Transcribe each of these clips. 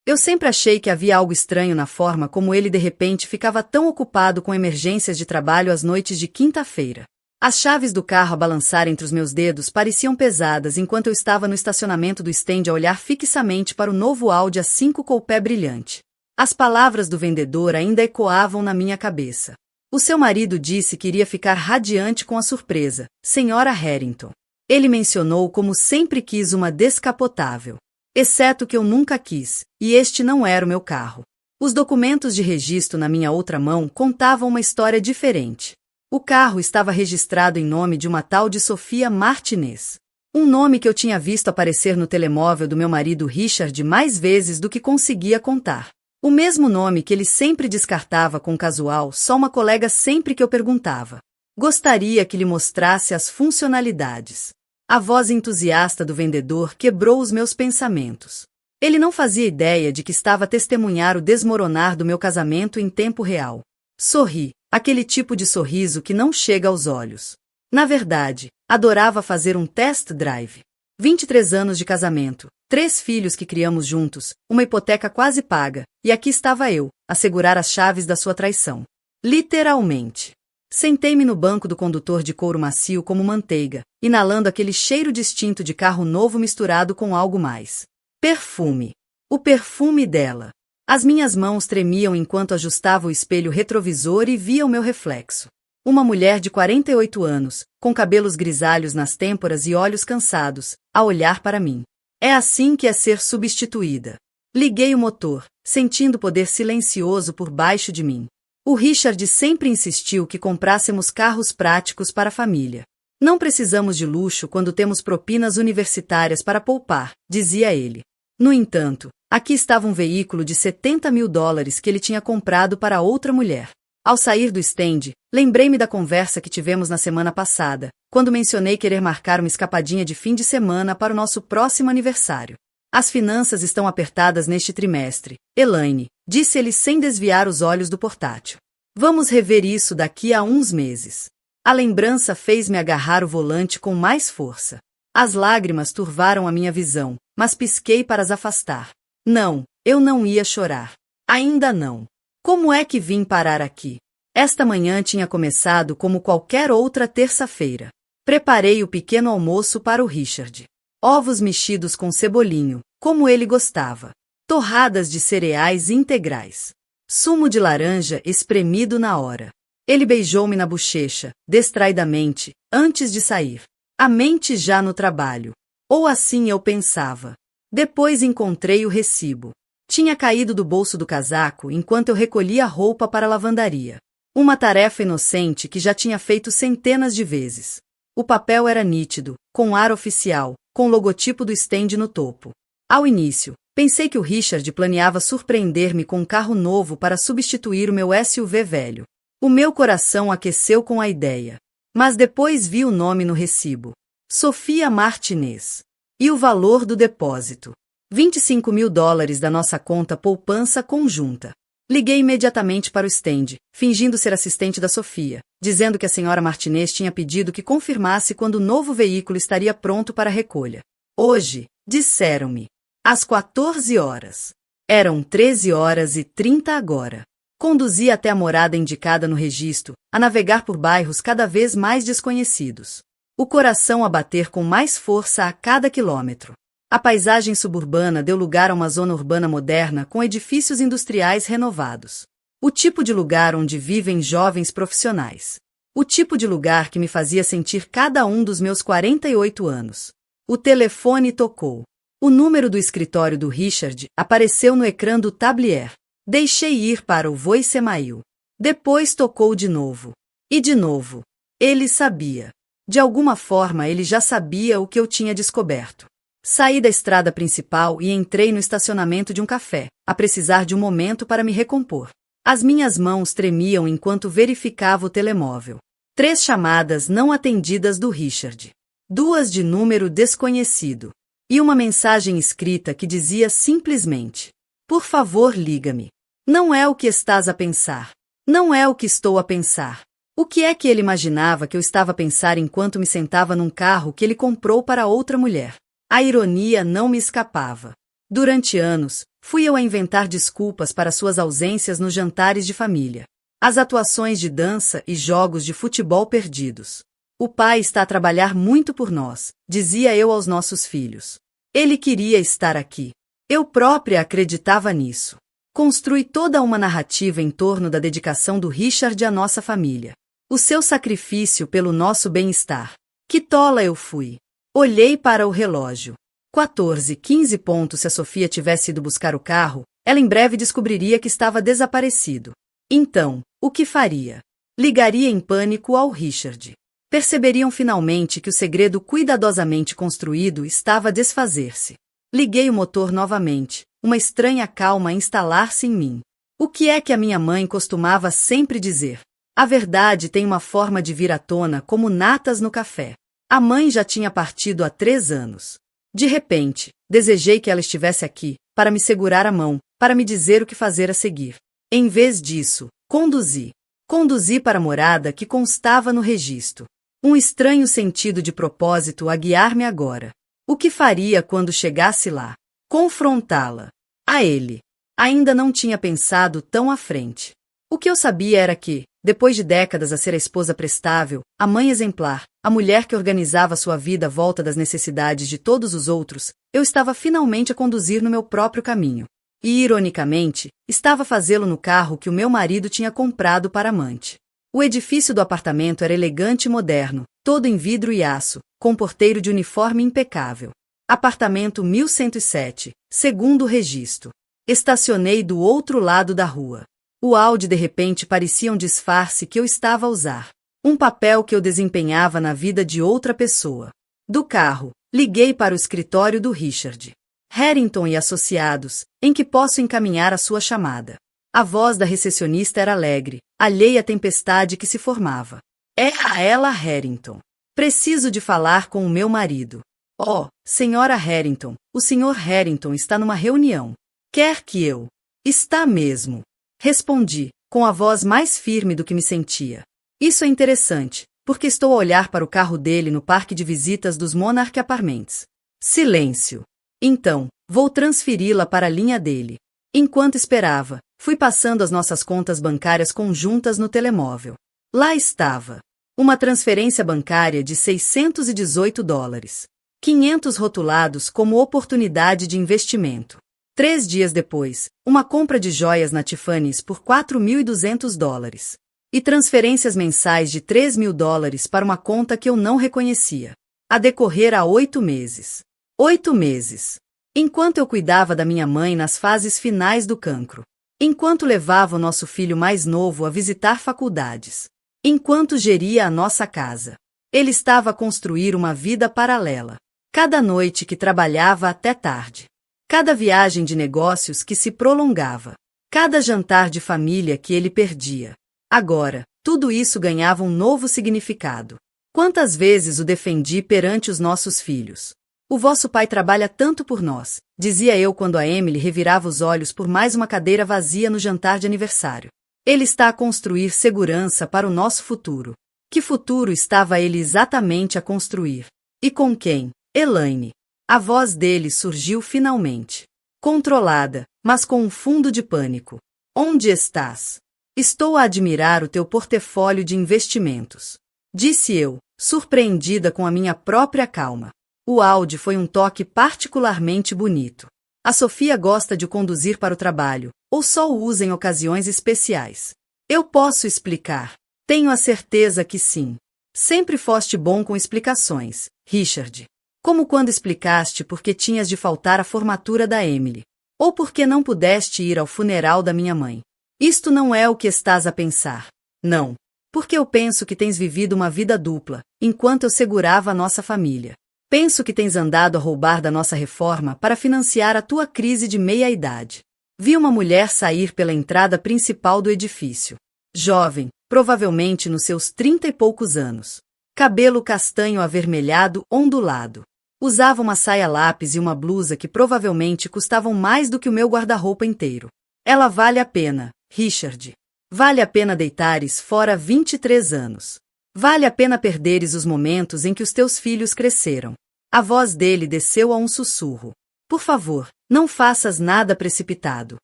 Eu sempre achei que havia algo estranho na forma como ele de repente ficava tão ocupado com emergências de trabalho às noites de quinta-feira. As chaves do carro a balançar entre os meus dedos pareciam pesadas enquanto eu estava no estacionamento do stand a olhar fixamente para o novo Audi A5 Coupé brilhante. As palavras do vendedor ainda ecoavam na minha cabeça. O seu marido disse que iria ficar radiante com a surpresa, Senhora Harrington. Ele mencionou como sempre quis uma descapotável. Exceto que eu nunca quis, e este não era o meu carro. Os documentos de registro na minha outra mão contavam uma história diferente. O carro estava registrado em nome de uma tal de Sophia Martinez. Um nome que eu tinha visto aparecer no telemóvel do meu marido Richard mais vezes do que conseguia contar. O mesmo nome que ele sempre descartava com casual, só uma colega sempre que eu perguntava. Gostaria que lhe mostrasse as funcionalidades. A voz entusiasta do vendedor quebrou os meus pensamentos. Ele não fazia ideia de que estava a testemunhar o desmoronar do meu casamento em tempo real. Sorri, aquele tipo de sorriso que não chega aos olhos. Na verdade, adorava fazer um test drive. 23 anos de casamento, 3 filhos que criamos juntos, uma hipoteca quase paga, e aqui estava eu, a segurar as chaves da sua traição. Literalmente. Sentei-me no banco do condutor de couro macio como manteiga, inalando aquele cheiro distinto de carro novo misturado com algo mais. Perfume. O perfume dela. As minhas mãos tremiam enquanto ajustava o espelho retrovisor e via o meu reflexo. Uma mulher de 48 anos, com cabelos grisalhos nas têmporas e olhos cansados, a olhar para mim. É assim que é ser substituída. Liguei o motor, sentindo o poder silencioso por baixo de mim. O Richard sempre insistiu que comprássemos carros práticos para a família. Não precisamos de luxo quando temos propinas universitárias para poupar, dizia ele. No entanto, aqui estava um veículo de $70.000 que ele tinha comprado para outra mulher. Ao sair do stand, lembrei-me da conversa que tivemos na semana passada, quando mencionei querer marcar uma escapadinha de fim de semana para o nosso próximo aniversário. As finanças estão apertadas neste trimestre, Elaine, disse ele sem desviar os olhos do portátil. Vamos rever isso daqui a uns meses. A lembrança fez-me agarrar o volante com mais força. As lágrimas turvaram a minha visão, mas pisquei para as afastar. Não, eu não ia chorar. Ainda não. Como é que vim parar aqui? Esta manhã tinha começado como qualquer outra terça-feira. Preparei o pequeno almoço para o Richard. Ovos mexidos com cebolinho, como ele gostava. Torradas de cereais integrais. Sumo de laranja espremido na hora. Ele beijou-me na bochecha, distraidamente, antes de sair. A mente já no trabalho. Ou assim eu pensava. Depois encontrei o recibo. Tinha caído do bolso do casaco enquanto eu recolhia a roupa para a lavandaria. Uma tarefa inocente que já tinha feito centenas de vezes. O papel era nítido, com ar oficial, com o logotipo do stand no topo. Ao início, pensei que o Richard planeava surpreender-me com um carro novo para substituir o meu SUV velho. O meu coração aqueceu com a ideia. Mas depois vi o nome no recibo. Sophia Martinez. E o valor do depósito. $25.000 da nossa conta poupança conjunta. Liguei imediatamente para o stand, fingindo ser assistente da Sophia, dizendo que a senhora Martinez tinha pedido que confirmasse quando o novo veículo estaria pronto para recolha. Hoje, disseram-me. Às 14 horas. Eram 13h30 agora. Conduzi até a morada indicada no registro, a navegar por bairros cada vez mais desconhecidos. O coração a bater com mais força a cada quilômetro. A paisagem suburbana deu lugar a uma zona urbana moderna com edifícios industriais renovados. O tipo de lugar onde vivem jovens profissionais. O tipo de lugar que me fazia sentir cada um dos meus 48 anos. O telefone tocou. O número do escritório do Richard apareceu no ecrã do tablier. Deixei ir para o voicemail. Depois tocou de novo. E de novo. Ele sabia. De alguma forma ele já sabia o que eu tinha descoberto. Saí da estrada principal e entrei no estacionamento de um café, a precisar de um momento para me recompor. As minhas mãos tremiam enquanto verificava o telemóvel. 3 chamadas não atendidas do Richard. 2 de número desconhecido. E uma mensagem escrita que dizia simplesmente: por favor, liga-me. Não é o que estás a pensar. Não é o que estou a pensar. O que é que ele imaginava que eu estava a pensar enquanto me sentava num carro que ele comprou para outra mulher? A ironia não me escapava. Durante anos, Fui eu a inventar desculpas para suas ausências nos jantares de família. As atuações de dança e jogos de futebol perdidos. O pai está a trabalhar muito por nós, dizia eu aos nossos filhos. Ele queria estar aqui. Eu própria acreditava nisso. Construí toda uma narrativa em torno da dedicação do Richard à nossa família. O seu sacrifício pelo nosso bem-estar. Que tola eu fui. Olhei para o relógio. 14:15. Se a Sofia tivesse ido buscar o carro, ela em breve descobriria que estava desaparecido. Então, o que faria? Ligaria em pânico ao Richard. Perceberiam finalmente que o segredo cuidadosamente construído estava a desfazer-se. Liguei o motor novamente, uma estranha calma a instalar-se em mim. O que é que a minha mãe costumava sempre dizer? A verdade tem uma forma de vir à tona como natas no café. A mãe já tinha partido há 3 anos. De repente, desejei que ela estivesse aqui, para me segurar a mão, para me dizer o que fazer a seguir. Em vez disso, conduzi. Conduzi para a morada que constava no registro. Um estranho sentido de propósito a guiar-me agora. O que faria quando chegasse lá? Confrontá-la. A ele. Ainda não tinha pensado tão à frente. O que eu sabia era que, depois de décadas a ser a esposa prestável, a mãe exemplar, a mulher que organizava sua vida à volta das necessidades de todos os outros, eu estava finalmente a conduzir no meu próprio caminho. E, ironicamente, estava a fazê-lo no carro que o meu marido tinha comprado para a amante. O edifício do apartamento era elegante e moderno, todo em vidro e aço, com porteiro de uniforme impecável. Apartamento 1107, segundo o registro. Estacionei do outro lado da rua. O Audi de repente parecia um disfarce que eu estava a usar. Um papel que eu desempenhava na vida de outra pessoa. Do carro, liguei para o escritório do Richard. Harrington e Associados, em que posso encaminhar a sua chamada. A voz da recepcionista era alegre, alheia à tempestade que se formava. É a ela Harrington. Preciso de falar com o meu marido. Oh, senhora Harrington, o senhor Harrington está numa reunião. Quer que eu? Está mesmo. Respondi, com a voz mais firme do que me sentia. Isso é interessante, porque estou a olhar para o carro dele no parque de visitas dos Monarch Apartments. Silêncio. Então, vou transferi-la para a linha dele. Enquanto esperava, fui passando as nossas contas bancárias conjuntas no telemóvel. Lá estava. Uma transferência bancária de $618. 500 rotulados como oportunidade de investimento. 3 dias depois, uma compra de joias na Tiffany's por $4.200. E transferências mensais de $3.000 para uma conta que eu não reconhecia. A decorrer há 8 meses. 8 meses. Enquanto eu cuidava da minha mãe nas fases finais do cancro. Enquanto levava o nosso filho mais novo a visitar faculdades. Enquanto geria a nossa casa. Ele estava a construir uma vida paralela. Cada noite que trabalhava até tarde. Cada viagem de negócios que se prolongava. Cada jantar de família que ele perdia. Agora, tudo isso ganhava um novo significado. Quantas vezes o defendi perante os nossos filhos? O vosso pai trabalha tanto por nós, dizia eu quando a Emily revirava os olhos por mais uma cadeira vazia no jantar de aniversário. Ele está a construir segurança para o nosso futuro. Que futuro estava ele exatamente a construir? E com quem? Elaine. A voz dele surgiu finalmente. Controlada, mas com um fundo de pânico. Onde estás? Estou a admirar o teu portfólio de investimentos. Disse eu, surpreendida com a minha própria calma. O Audi foi um toque particularmente bonito. A Sofia gosta de o conduzir para o trabalho, ou só o usa em ocasiões especiais. Eu posso explicar. Tenho a certeza que sim. Sempre foste bom com explicações, Richard. Como quando explicaste por que tinhas de faltar à formatura da Emily. Ou por que não pudeste ir ao funeral da minha mãe. Isto não é o que estás a pensar. Não. Porque eu penso que tens vivido uma vida dupla, enquanto eu segurava a nossa família. Penso que tens andado a roubar da nossa reforma para financiar a tua crise de meia-idade. Vi uma mulher sair pela entrada principal do edifício. Jovem, provavelmente nos seus 30 e poucos anos. Cabelo castanho avermelhado ondulado. Usava uma saia lápis e uma blusa que provavelmente custavam mais do que o meu guarda-roupa inteiro. Ela vale a pena, Richard. Vale a pena deitares fora 23 anos. Vale a pena perderes os momentos em que os teus filhos cresceram. A voz dele desceu a um sussurro. Por favor, Não faças nada precipitado.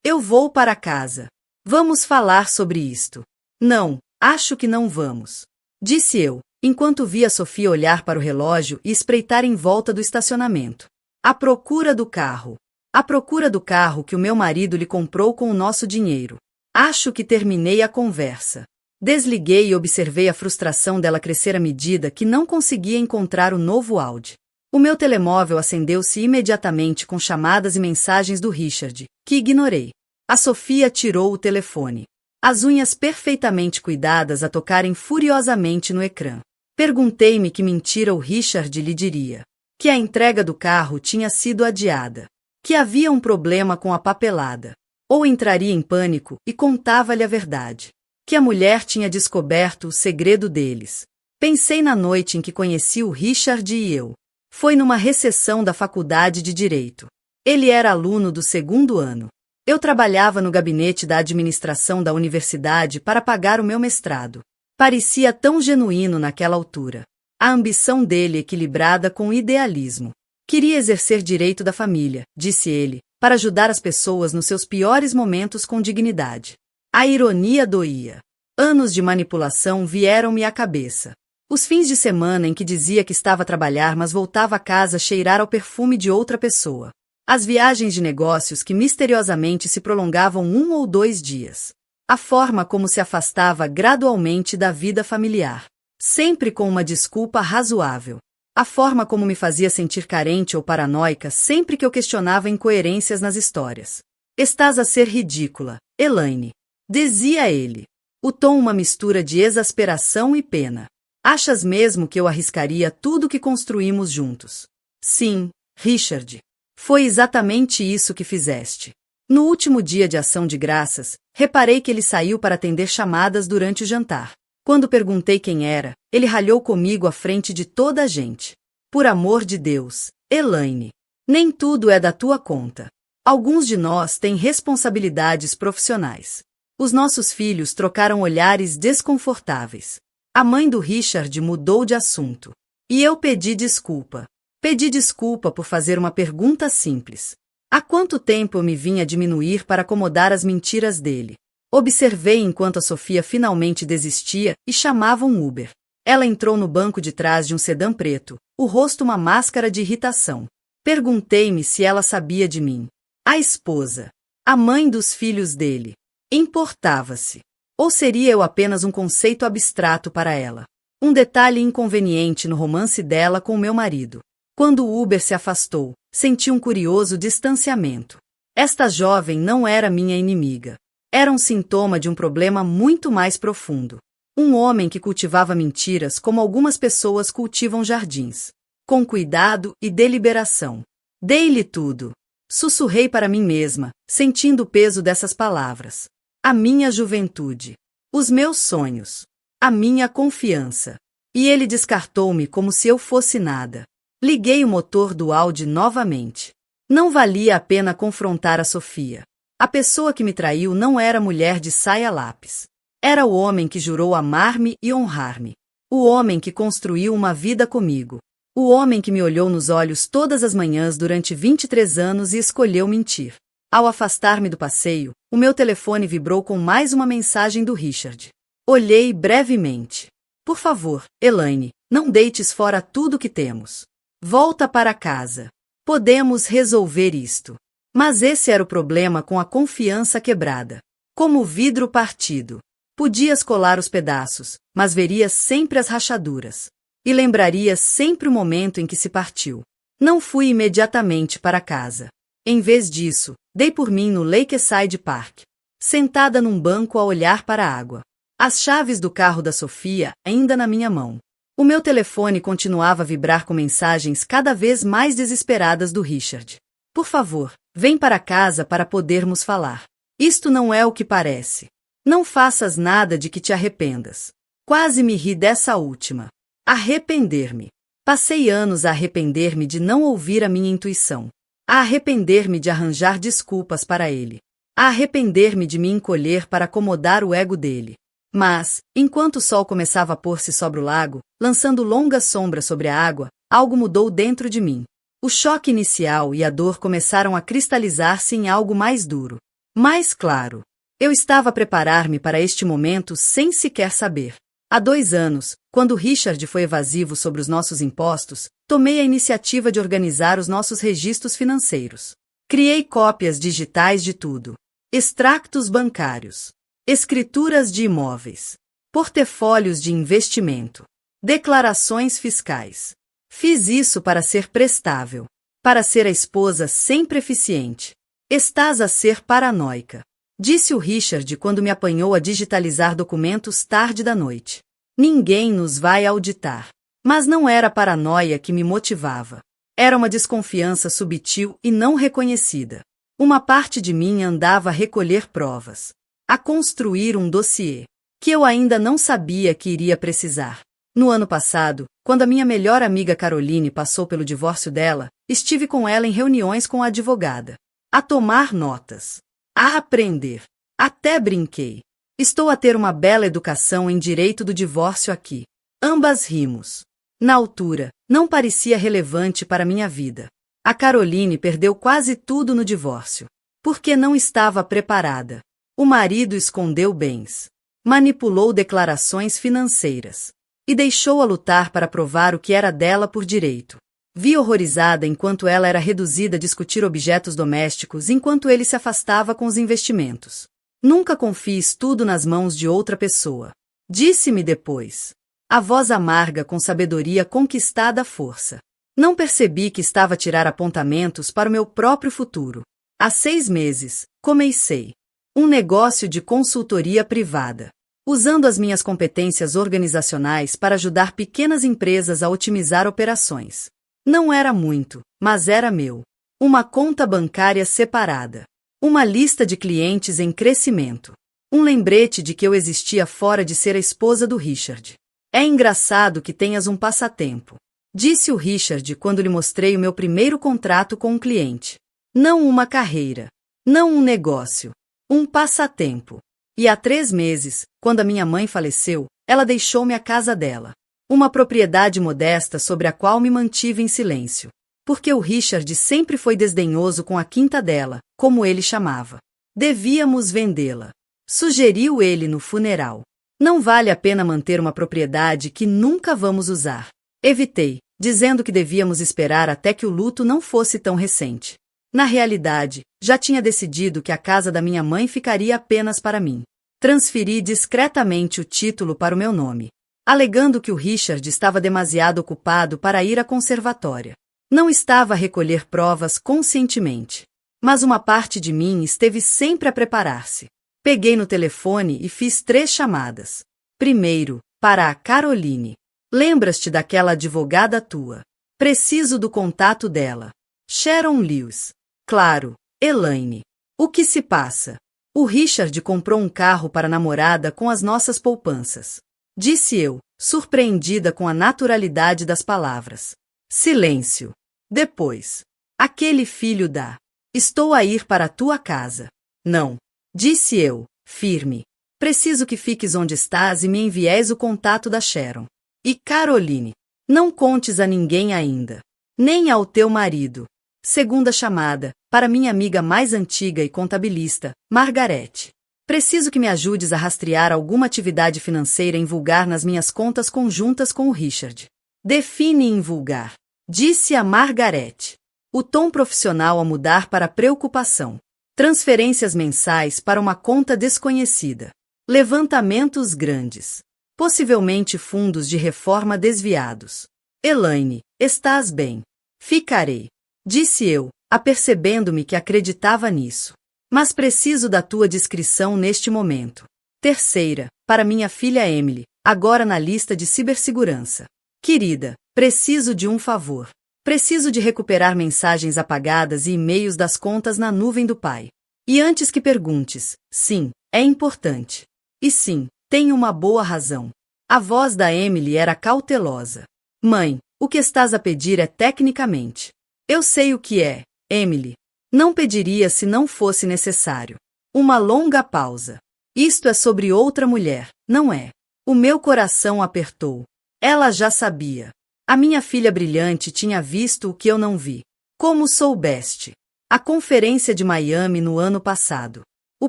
Eu vou para casa. Vamos falar sobre isto. Não, acho que não vamos. Disse eu, enquanto via Sofia olhar para o relógio e espreitar em volta do estacionamento. À procura do carro. À procura do carro que o meu marido lhe comprou com o nosso dinheiro. Acho que terminei a conversa. Desliguei e observei a frustração dela crescer à medida que não conseguia encontrar o novo Audi. O meu telemóvel acendeu-se imediatamente com chamadas e mensagens do Richard, que ignorei. A Sofia tirou o telefone. As unhas perfeitamente cuidadas a tocarem furiosamente no ecrã. Perguntei-me que mentira o Richard lhe diria. Que a entrega do carro tinha sido adiada. Que havia um problema com a papelada. Ou entraria em pânico e contava-lhe a verdade. Que a mulher tinha descoberto o segredo deles. Pensei na noite em que conheci o Richard e eu. Foi numa recessão da faculdade de Direito. Ele era aluno do 2º ano. Eu trabalhava no gabinete da administração da universidade para pagar o meu mestrado. Parecia tão genuíno naquela altura. A ambição dele equilibrada com o idealismo. Queria exercer direito da família, disse ele, para ajudar as pessoas nos seus piores momentos com dignidade. A ironia doía. Anos de manipulação vieram-me à cabeça. Os fins de semana em que dizia que estava a trabalhar, mas voltava a casa a cheirar ao perfume de outra pessoa. As viagens de negócios que misteriosamente se prolongavam 1 ou 2 dias. A forma como se afastava gradualmente da vida familiar. Sempre com uma desculpa razoável. A forma como me fazia sentir carente ou paranoica sempre que eu questionava incoerências nas histórias. Estás a ser ridícula, Elaine. Dizia ele. O tom uma mistura de exasperação e pena. Achas mesmo que eu arriscaria tudo que construímos juntos? Sim, Richard. Foi exatamente isso que fizeste. No último dia de ação de graças, reparei que ele saiu para atender chamadas durante o jantar. Quando perguntei quem era, ele ralhou comigo à frente de toda a gente. Por amor de Deus, Elaine. Nem tudo é da tua conta. Alguns de nós têm responsabilidades profissionais. Os nossos filhos trocaram olhares desconfortáveis. A mãe do Richard mudou de assunto. E eu pedi desculpa. Pedi desculpa por fazer uma pergunta simples. Há quanto tempo eu me vinha a diminuir para acomodar as mentiras dele? Observei enquanto a Sofia finalmente desistia e chamava um Uber. Ela entrou no banco de trás de um sedã preto, o rosto uma máscara de irritação. Perguntei-me se ela sabia de mim. A esposa. A mãe dos filhos dele. Importava-se. Ou seria eu apenas um conceito abstrato para ela? Um detalhe inconveniente no romance dela com meu marido. Quando o Uber se afastou, senti um curioso distanciamento. Esta jovem não era minha inimiga. Era um sintoma de um problema muito mais profundo. Um homem que cultivava mentiras como algumas pessoas cultivam jardins. Com cuidado e deliberação. Dei-lhe tudo. Sussurrei para mim mesma, sentindo o peso dessas palavras. A minha juventude. Os meus sonhos. A minha confiança. E ele descartou-me como se eu fosse nada. Liguei o motor do Audi novamente. Não valia a pena confrontar a Sofia. A pessoa que me traiu não era mulher de saia lápis. Era o homem que jurou amar-me e honrar-me. O homem que construiu uma vida comigo. O homem que me olhou nos olhos todas as manhãs durante 23 anos e escolheu mentir. Ao afastar-me do passeio, o meu telefone vibrou com mais uma mensagem do Richard. Olhei brevemente. Por favor, Elaine, não deites fora tudo que temos. Volta para casa. Podemos resolver isto. Mas esse era o problema com a confiança quebrada. Como o vidro partido. Podias colar os pedaços, mas verias sempre as rachaduras. E lembrarias sempre o momento em que se partiu. Não fui imediatamente para casa. Em vez disso, dei por mim no Lakeside Park. Sentada num banco a olhar para a água. As chaves do carro da Sofia ainda na minha mão. O meu telefone continuava a vibrar com mensagens cada vez mais desesperadas do Richard. Por favor, vem para casa para podermos falar. Isto não é o que parece. Não faças nada de que te arrependas. Quase me ri dessa última. Arrepender-me. Passei anos a arrepender-me de não ouvir a minha intuição. A arrepender-me de arranjar desculpas para ele. A arrepender-me de me encolher para acomodar o ego dele. Mas, enquanto o sol começava a pôr-se sobre o lago, lançando longas sombras sobre a água, algo mudou dentro de mim. O choque inicial e a dor começaram a cristalizar-se em algo mais duro. Mais claro. Eu estava a preparar-me para este momento sem sequer saber. Há 2 anos, quando Richard foi evasivo sobre os nossos impostos, tomei a iniciativa de organizar os nossos registros financeiros. Criei cópias digitais de tudo. Extractos bancários. Escrituras de imóveis. Portfólios de investimento. Declarações fiscais. Fiz isso para ser prestável. Para ser a esposa sempre eficiente. Estás a ser paranoica. Disse o Richard quando me apanhou a digitalizar documentos tarde da noite. Ninguém nos vai auditar. Mas não era a paranoia que me motivava. Era uma desconfiança subtil e não reconhecida. Uma parte de mim andava a recolher provas. A construir um dossiê. Que eu ainda não sabia que iria precisar. No ano passado, quando a minha melhor amiga Caroline passou pelo divórcio dela, estive com ela em reuniões com a advogada. A tomar notas. A aprender. Até brinquei. Estou a ter uma bela educação em direito do divórcio aqui. Ambas rimos. Na altura, não parecia relevante para minha vida. A Caroline perdeu quase tudo no divórcio. Porque não estava preparada. O marido escondeu bens. Manipulou declarações financeiras. E deixou-a lutar para provar o que era dela por direito. Vi horrorizada enquanto ela era reduzida a discutir objetos domésticos enquanto ele se afastava com os investimentos. Nunca confies tudo nas mãos de outra pessoa. Disse-me depois. A voz amarga com sabedoria conquistada à força. Não percebi que estava a tirar apontamentos para o meu próprio futuro. Há 6 meses, comecei um negócio de consultoria privada. Usando as minhas competências organizacionais para ajudar pequenas empresas a otimizar operações. Não era muito, mas era meu. Uma conta bancária separada. Uma lista de clientes em crescimento. Um lembrete de que eu existia fora de ser a esposa do Richard. É engraçado que tenhas um passatempo. Disse o Richard quando lhe mostrei o meu primeiro contrato com um cliente. Não uma carreira. Não um negócio. Um passatempo. E há 3 meses, quando a minha mãe faleceu, ela deixou-me a casa dela. Uma propriedade modesta sobre a qual me mantive em silêncio. Porque o Richard sempre foi desdenhoso com a quinta dela, como ele chamava. Devíamos vendê-la. Sugeriu ele no funeral. Não vale a pena manter uma propriedade que nunca vamos usar. Evitei, dizendo que devíamos esperar até que o luto não fosse tão recente. Na realidade, já tinha decidido que a casa da minha mãe ficaria apenas para mim. Transferi discretamente o título para o meu nome. Alegando que o Richard estava demasiado ocupado para ir à conservatória. Não estava a recolher provas conscientemente. Mas uma parte de mim esteve sempre a preparar-se. Peguei no telefone e fiz 3 chamadas. Primeiro, para a Caroline. Lembras-te daquela advogada tua? Preciso do contato dela. Sharon Lewis. Claro, Elaine. O que se passa? O Richard comprou um carro para a namorada com as nossas poupanças. Disse eu, surpreendida com a naturalidade das palavras. Silêncio. Depois. Aquele filho da... Estou a ir para a tua casa. Não. Disse eu, firme. Preciso que fiques onde estás e me envies o contato da Sharon. E Caroline. Não contes a ninguém ainda. Nem ao teu marido. Segunda chamada, para minha amiga mais antiga e contabilista, Margarete. Preciso que me ajudes a rastrear alguma atividade financeira invulgar nas minhas contas conjuntas com o Richard. Define invulgar. Disse a Margarete. O tom profissional a mudar para preocupação. Transferências mensais para uma conta desconhecida. Levantamentos grandes. Possivelmente fundos de reforma desviados. Elaine, estás bem? Ficarei. Disse eu, apercebendo-me que acreditava nisso. Mas preciso da tua discrição neste momento. Terceira, para minha filha Emily, agora na lista de cibersegurança. Querida, preciso de um favor. Preciso de recuperar mensagens apagadas e e-mails das contas na nuvem do pai. E antes que perguntes, sim, é importante. E sim, tenho uma boa razão. A voz da Emily era cautelosa. Mãe, o que estás a pedir é tecnicamente. Eu sei o que é, Emily. Não pediria se não fosse necessário. Uma longa pausa. Isto é sobre outra mulher, não é? O meu coração apertou. Ela já sabia. A minha filha brilhante tinha visto o que eu não vi. Como soubeste? A conferência de Miami no ano passado. O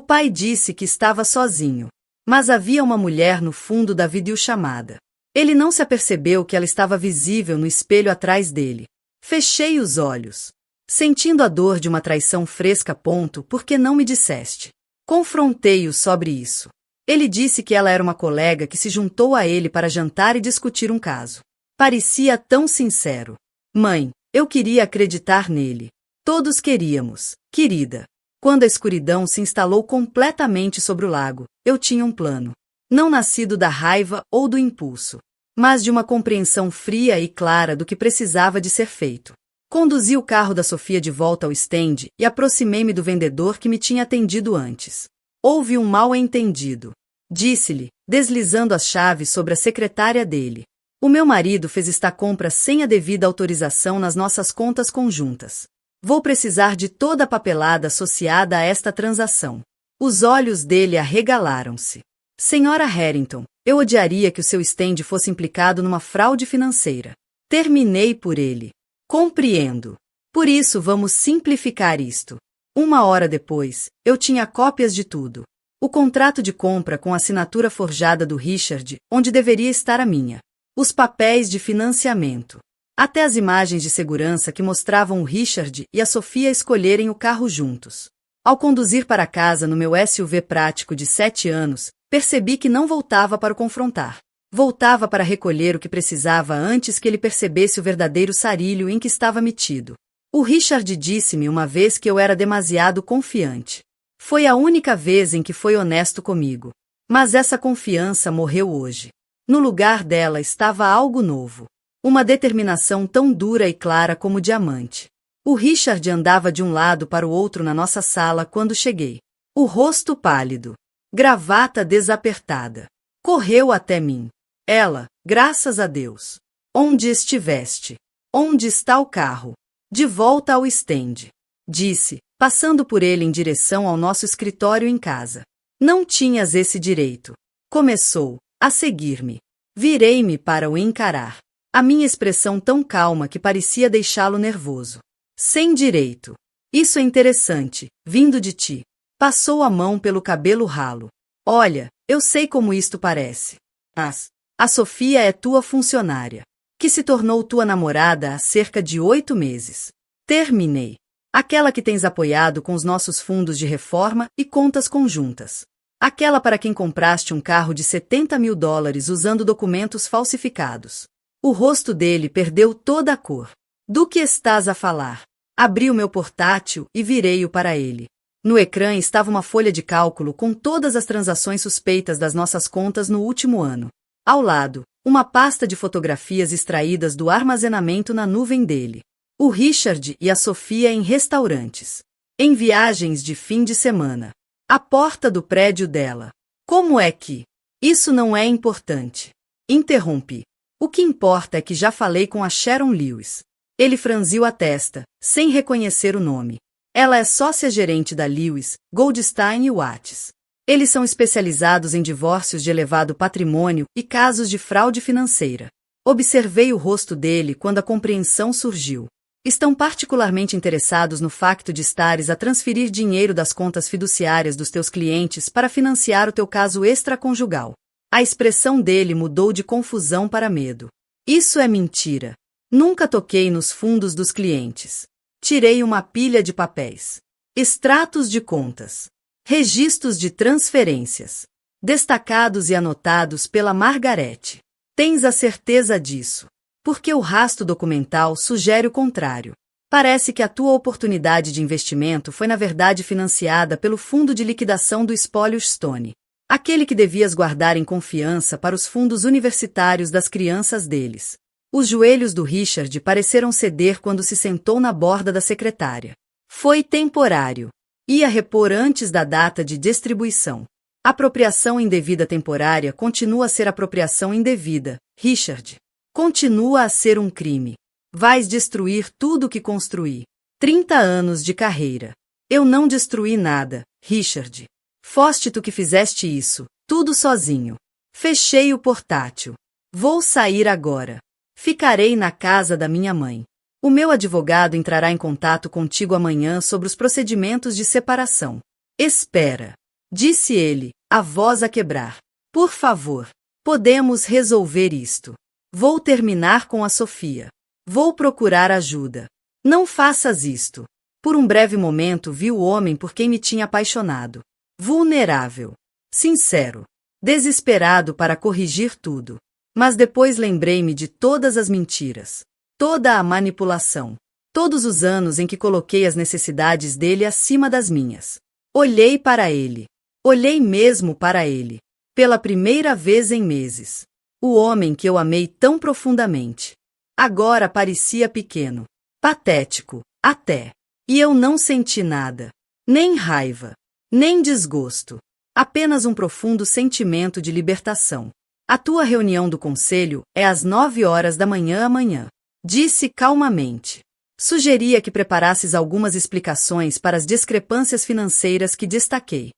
pai disse que estava sozinho, mas havia uma mulher no fundo da videochamada. Ele não se apercebeu que ela estava visível no espelho atrás dele. Fechei os olhos, sentindo a dor de uma traição fresca. Por que não me disseste? Confrontei-o sobre isso. Ele disse que ela era uma colega que se juntou a ele para jantar e discutir um caso. Parecia tão sincero. Mãe, eu queria acreditar nele. Todos queríamos, querida. Quando a escuridão se instalou completamente sobre o lago, eu tinha um plano. Não nascido da raiva ou do impulso, mas de uma compreensão fria e clara do que precisava de ser feito. Conduzi o carro da Sofia de volta ao stand e aproximei-me do vendedor que me tinha atendido antes. Houve um mal-entendido, disse-lhe, deslizando as chaves sobre a secretária dele. O meu marido fez esta compra sem a devida autorização nas nossas contas conjuntas. Vou precisar de toda a papelada associada a esta transação. Os olhos dele arregalaram-se. Senhora Harrington, eu odiaria que o seu stand fosse implicado numa fraude financeira. Terminei por ele. Compreendo. Por isso vamos simplificar isto. 1 hora depois, eu tinha cópias de tudo. O contrato de compra com a assinatura forjada do Richard, onde deveria estar a minha. Os papéis de financiamento. Até as imagens de segurança que mostravam o Richard e a Sofia escolherem o carro juntos. Ao conduzir para casa no meu SUV prático de 7 anos, percebi que não voltava para o confrontar. Voltava para recolher o que precisava antes que ele percebesse o verdadeiro sarilho em que estava metido. O Richard disse-me uma vez que eu era demasiado confiante. Foi a única vez em que foi honesto comigo. Mas essa confiança morreu hoje. No lugar dela estava algo novo. Uma determinação tão dura e clara como diamante. O Richard andava de um lado para o outro na nossa sala quando cheguei. O rosto pálido. Gravata desapertada. Correu até mim. Ela, graças a Deus. Onde estiveste? Onde está o carro? De volta ao stand. Disse, passando por ele em direção ao nosso escritório em casa. Não tinhas esse direito. Começou a seguir-me. Virei-me para o encarar. A minha expressão tão calma que parecia deixá-lo nervoso. Sem direito. Isso é interessante, vindo de ti. Passou a mão pelo cabelo ralo. Olha, eu sei como isto parece. Mas a Sofia é tua funcionária, que se tornou tua namorada há cerca de 8 meses. Terminei. Aquela que tens apoiado com os nossos fundos de reforma e contas conjuntas. Aquela para quem compraste um carro de $70.000 usando documentos falsificados. O rosto dele perdeu toda a cor. Do que estás a falar? Abri o meu portátil e virei-o para ele. No ecrã estava uma folha de cálculo com todas as transações suspeitas das nossas contas no último ano. Ao lado, uma pasta de fotografias extraídas do armazenamento na nuvem dele. O Richard e a Sofia em restaurantes. Em viagens de fim de semana. A porta do prédio dela. Como é que? Isso não é importante. Interrompi. O que importa é que já falei com a Sharon Lewis. Ele franziu a testa, sem reconhecer o nome. Ela é sócia-gerente da Lewis, Goldstein e Watts. Eles são especializados em divórcios de elevado patrimônio e casos de fraude financeira. Observei o rosto dele quando a compreensão surgiu. Estão particularmente interessados no facto de estares a transferir dinheiro das contas fiduciárias dos teus clientes para financiar o teu caso extraconjugal. A expressão dele mudou de confusão para medo. Isso é mentira. Nunca toquei nos fundos dos clientes. Tirei uma pilha de papéis. Extratos de contas. Registros de transferências. Destacados e anotados pela Margarete. Tens a certeza disso? Porque o rastro documental sugere o contrário. Parece que a tua oportunidade de investimento foi na verdade financiada pelo fundo de liquidação do espólio Stone. Aquele que devias guardar em confiança para os fundos universitários das crianças deles. Os joelhos do Richard pareceram ceder quando se sentou na borda da secretária. Foi temporário. Ia repor antes da data de distribuição. Apropriação indevida temporária continua a ser apropriação indevida, Richard. Continua a ser um crime. Vais destruir tudo o que construí. 30 anos de carreira. Eu não destruí nada, Richard. Foste tu que fizeste isso, tudo sozinho. Fechei o portátil. Vou sair agora. Ficarei na casa da minha mãe. O meu advogado entrará em contato contigo amanhã sobre os procedimentos de separação. Espera, disse ele, a voz a quebrar. Por favor, podemos resolver isto. Vou terminar com a Sofia. Vou procurar ajuda. Não faças isto. Por um breve momento vi o homem por quem me tinha apaixonado. Vulnerável. Sincero. Desesperado para corrigir tudo. Mas depois lembrei-me de todas as mentiras. Toda a manipulação. Todos os anos em que coloquei as necessidades dele acima das minhas. Olhei para ele. Olhei mesmo para ele. Pela primeira vez em meses. O homem que eu amei tão profundamente. Agora parecia pequeno. Patético, até. E eu não senti nada. Nem raiva. Nem desgosto. Apenas um profundo sentimento de libertação. A tua reunião do conselho é às 9 horas da manhã amanhã. Disse calmamente. Sugeria que preparasses algumas explicações para as discrepâncias financeiras que destaquei.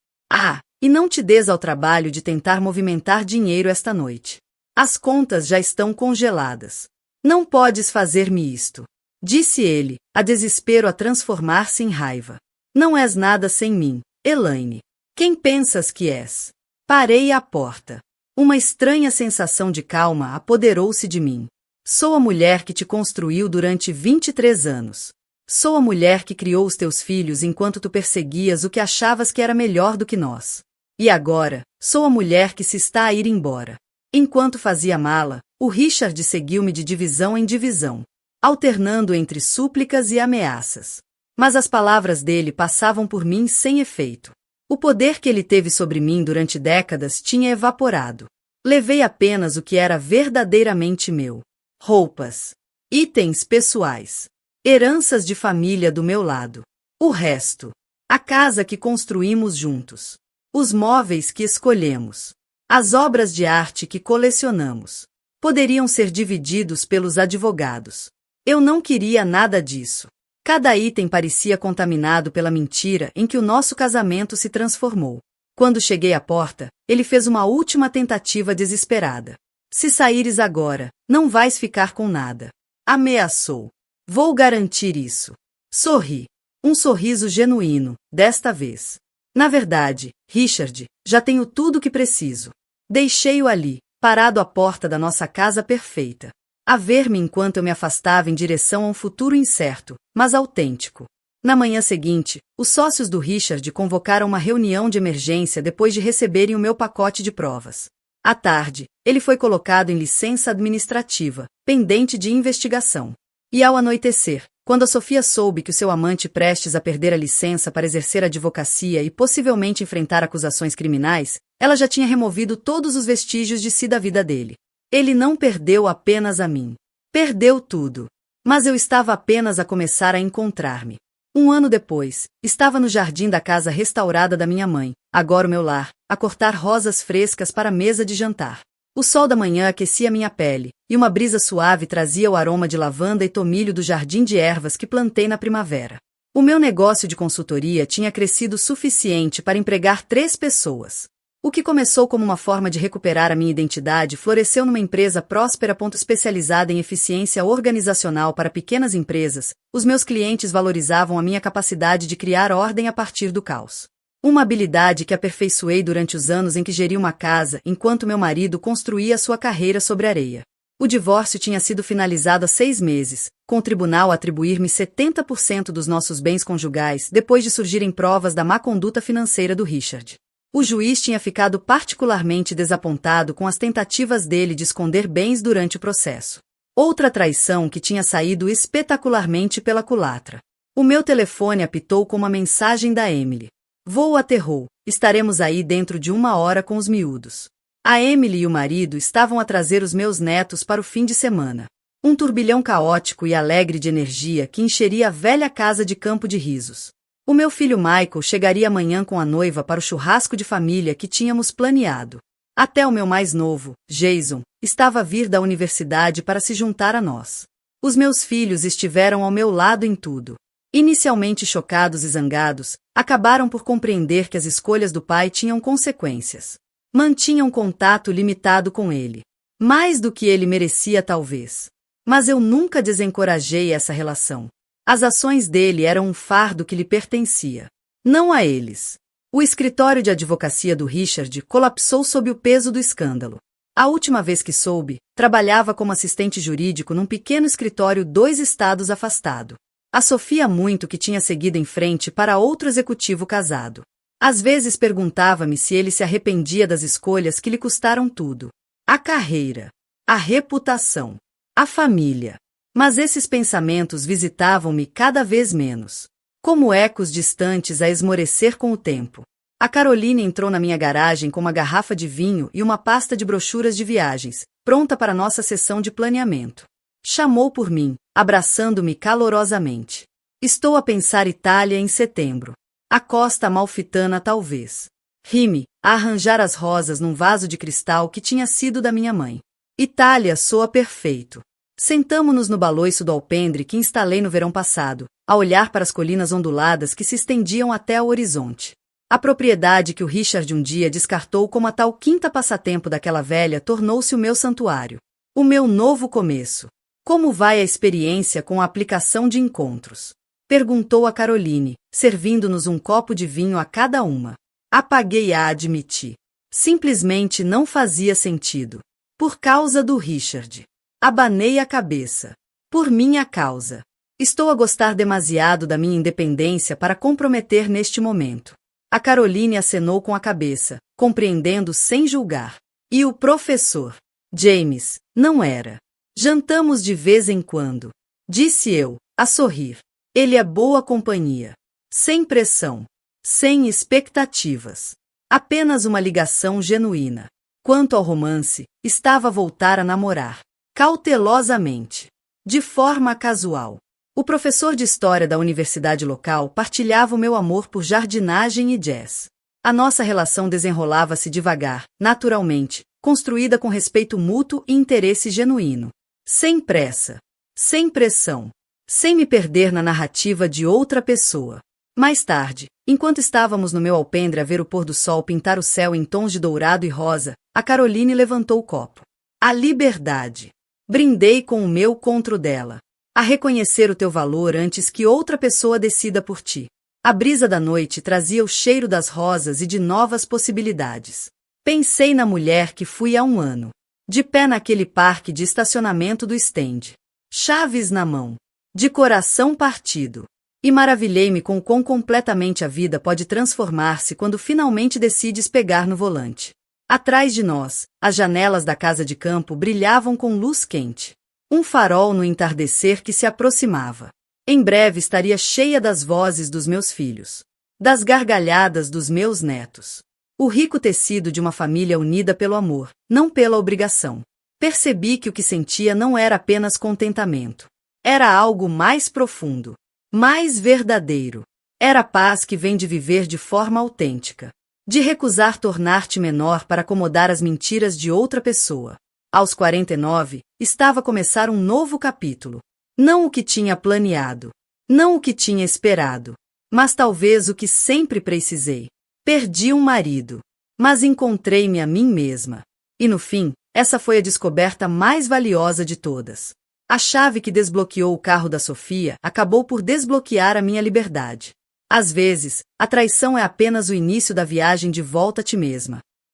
E não te des ao trabalho de tentar movimentar dinheiro esta noite. As contas já estão congeladas. Não podes fazer-me isto. Disse ele, a desespero a transformar-se em raiva. Não és nada sem mim, Elaine. Quem pensas que és? Parei à porta. Uma estranha sensação de calma apoderou-se de mim. Sou a mulher que te construiu durante 23 anos. Sou a mulher que criou os teus filhos enquanto tu perseguias o que achavas que era melhor do que nós. E agora, sou a mulher que se está a ir embora. Enquanto fazia mala, o Richard seguiu-me de divisão em divisão, alternando entre súplicas e ameaças. Mas as palavras dele passavam por mim sem efeito. O poder que ele teve sobre mim durante décadas tinha evaporado. Levei apenas o que era verdadeiramente meu. Roupas. Itens pessoais. Heranças de família do meu lado. O resto. A casa que construímos juntos. Os móveis que escolhemos. As obras de arte que colecionamos. Poderiam ser divididos pelos advogados. Eu não queria nada disso. Cada item parecia contaminado pela mentira em que o nosso casamento se transformou. Quando cheguei à porta, ele fez uma última tentativa desesperada. Se saíres agora, não vais ficar com nada. Ameaçou. Vou garantir isso. Sorri. Um sorriso genuíno, desta vez. Na verdade, Richard, já tenho tudo o que preciso. Deixei-o ali, parado à porta da nossa casa perfeita. A ver-me enquanto eu me afastava em direção a um futuro incerto, mas autêntico. Na manhã seguinte, os sócios do Richard convocaram uma reunião de emergência depois de receberem o meu pacote de provas. À tarde, ele foi colocado em licença administrativa, pendente de investigação. E ao anoitecer, quando a Sofia soube que o seu amante prestes a perder a licença para exercer advocacia e possivelmente enfrentar acusações criminais, ela já tinha removido todos os vestígios de si da vida dele. Ele não perdeu apenas a mim. Perdeu tudo. Mas eu estava apenas a começar a encontrar-me. Um ano depois, estava no jardim da casa restaurada da minha mãe, agora o meu lar, a cortar rosas frescas para a mesa de jantar. O sol da manhã aquecia minha pele, e uma brisa suave trazia o aroma de lavanda e tomilho do jardim de ervas que plantei na primavera. O meu negócio de consultoria tinha crescido o suficiente para empregar 3 pessoas. O que começou como uma forma de recuperar a minha identidade floresceu numa empresa próspera. Especializada em eficiência organizacional para pequenas empresas, os meus clientes valorizavam a minha capacidade de criar ordem a partir do caos. Uma habilidade que aperfeiçoei durante os anos em que geri uma casa enquanto meu marido construía sua carreira sobre areia. O divórcio tinha sido finalizado há 6 meses, com o tribunal a atribuir-me 70% dos nossos bens conjugais depois de surgirem provas da má conduta financeira do Richard. O juiz tinha ficado particularmente desapontado com as tentativas dele de esconder bens durante o processo. Outra traição que tinha saído espetacularmente pela culatra. O meu telefone apitou com uma mensagem da Emily. Voo aterrou, estaremos aí dentro de 1 hora com os miúdos. A Emily e o marido estavam a trazer os meus netos para o fim de semana. Um turbilhão caótico e alegre de energia que encheria a velha casa de campo de risos. O meu filho Michael chegaria amanhã com a noiva para o churrasco de família que tínhamos planeado. Até o meu mais novo, Jason, estava a vir da universidade para se juntar a nós. Os meus filhos estiveram ao meu lado em tudo. Inicialmente chocados e zangados, acabaram por compreender que as escolhas do pai tinham consequências. Mantinham contato limitado com ele. Mais do que ele merecia talvez. Mas eu nunca desencorajei essa relação. As ações dele eram um fardo que lhe pertencia, não a eles. O escritório de advocacia do Richard colapsou sob o peso do escândalo. A última vez que soube, trabalhava como assistente jurídico num pequeno escritório 2 estados afastado. A Sofia muito que tinha seguido em frente para outro executivo casado. Às vezes perguntava-me se ele se arrependia das escolhas que lhe custaram tudo. A carreira, a reputação, a família. Mas esses pensamentos visitavam-me cada vez menos, como ecos distantes a esmorecer com o tempo. A Caroline entrou na minha garagem com uma garrafa de vinho e uma pasta de brochuras de viagens, pronta para nossa sessão de planeamento. Chamou por mim, abraçando-me calorosamente. Estou a pensar Itália em setembro. A Costa Amalfitana talvez. Ri-me, a arranjar as rosas num vaso de cristal que tinha sido da minha mãe. Itália soa perfeito. Sentamo-nos no baloiço do alpendre que instalei no verão passado, a olhar para as colinas onduladas que se estendiam até ao horizonte. A propriedade que o Richard um dia descartou como a tal quinta passatempo daquela velha tornou-se o meu santuário. O meu novo começo. Como vai a experiência com a aplicação de encontros? Perguntou a Caroline, servindo-nos um copo de vinho a cada uma. Apaguei a admiti. Simplesmente não fazia sentido. Por causa do Richard. Abanei a cabeça. Por minha causa. Estou a gostar demasiado da minha independência para comprometer neste momento. A Caroline acenou com a cabeça, compreendendo sem julgar. E o professor? James, não era. Jantamos de vez em quando. Disse eu, a sorrir. Ele é boa companhia. Sem pressão. Sem expectativas. Apenas uma ligação genuína. Quanto ao romance, estava a voltar a namorar. Cautelosamente. De forma casual. O professor de história da universidade local partilhava o meu amor por jardinagem e jazz. A nossa relação desenrolava-se devagar, naturalmente, construída com respeito mútuo e interesse genuíno. Sem pressa. Sem pressão. Sem me perder na narrativa de outra pessoa. Mais tarde, enquanto estávamos no meu alpendre a ver o pôr do sol pintar o céu em tons de dourado e rosa, a Caroline levantou o copo. A liberdade. Brindei com o meu contra o dela. A reconhecer o teu valor antes que outra pessoa decida por ti. A brisa da noite trazia o cheiro das rosas e de novas possibilidades. Pensei na mulher que fui há um ano. De pé naquele parque de estacionamento do stand. Chaves na mão. De coração partido. E maravilhei-me com o quão completamente a vida pode transformar-se quando finalmente decides pegar no volante. Atrás de nós, as janelas da casa de campo brilhavam com luz quente. Um farol no entardecer que se aproximava. Em breve estaria cheia das vozes dos meus filhos. Das gargalhadas dos meus netos. O rico tecido de uma família unida pelo amor, não pela obrigação. Percebi que o que sentia não era apenas contentamento. Era algo mais profundo. Mais verdadeiro. Era a paz que vem de viver de forma autêntica. De recusar tornar-te menor para acomodar as mentiras de outra pessoa. Aos 49, estava a começar um novo capítulo. Não o que tinha planeado. Não o que tinha esperado. Mas talvez o que sempre precisei. Perdi um marido. Mas encontrei-me a mim mesma. E no fim, essa foi a descoberta mais valiosa de todas. A chave que desbloqueou o carro da Sofia acabou por desbloquear a minha liberdade. Às vezes, a traição é apenas o início da viagem de volta a ti mesma.